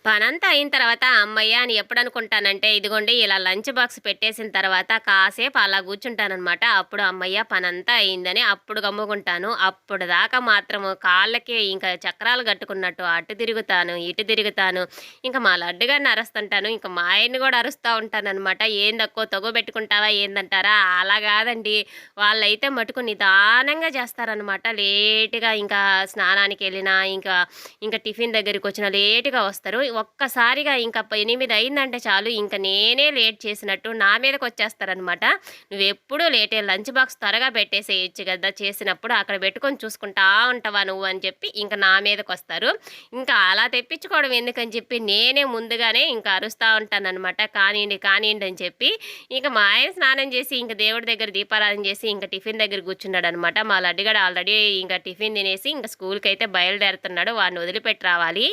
పనంతా అయిన తర్వాత హమ్మయ్య! అని ఎప్పుడనుకుంటానంటే, ఇదిగోండి ఇలా లంచ్ బాక్స్ పెట్టేసిన తర్వాత కాసేపు అలా కూర్చుంటాననమాట. అప్పుడు హమ్మయ్య! పనంతా అయిందని అప్పుడు గమ్ముకుంటాను. అప్పటిదాకా మాత్రము కాళ్ళకి ఇంకా చక్రాలు గట్టుకున్నట్టు అటు తిరుగుతాను, ఇటు తిరుగుతాను. ఇంక మా లడ్డుగాడిని అరుస్తుంటాను. ఇంక మా ఆయన్ని గూడా అరుస్తా ఉంటాననమాట. "ఏందక్కో తగుబెట్టుకుంటావా ఏందంటారా?" అలా గాదండి. వాళ్ళైతే మటుకు నిదానంగా చేస్తారనమాట. లేట్‌గా ఇంకా స్నానానికెళ్ళినా, ఇంకా టిఫిన్ దగ్గరికొచ్చినా లేట్‌గా వస్తారు. ఒక్కసారిగా ఇంక 8 అయిందంటే చాలు ఇంక నేనే లేట్ చేసినట్టు నా మీదకొచ్చేస్తారనమాట. "నువ్వెప్పుడూ లేటే లంచ్ బాక్స్ త్వరగా పెట్టేసేయొచ్చు గదా! చేసినప్పుడు అక్కడ పెట్టుకొని చూసుకుంటా ఉంటావా నువ్వు" అని చెప్పి ఇంక నా మీదకొస్తారు. ఇంకా అలా తెప్పించుకోవడం ఎందుకని చెప్పి నేనే ముందుగానే ఇంక అరుస్తా ఉంటాననమాట. "కానియండి, కానియండి" అని చెప్పి. ఇంక మా ఆయన స్నానం చేసి ఇంక దేవుడి దగ్గర దీపారాధన చేసి ఇంక టిఫిన్ దగ్గర కూర్చున్నాడనమాట. మా లడ్డుగాడు ఆల్రెడీ ఇంక టిఫిన్ తినేసి ఇంక స్కూలుకైతే బయలుదేరుతున్నాడు. వాడిని వదిలిపెట్టి రావాలి.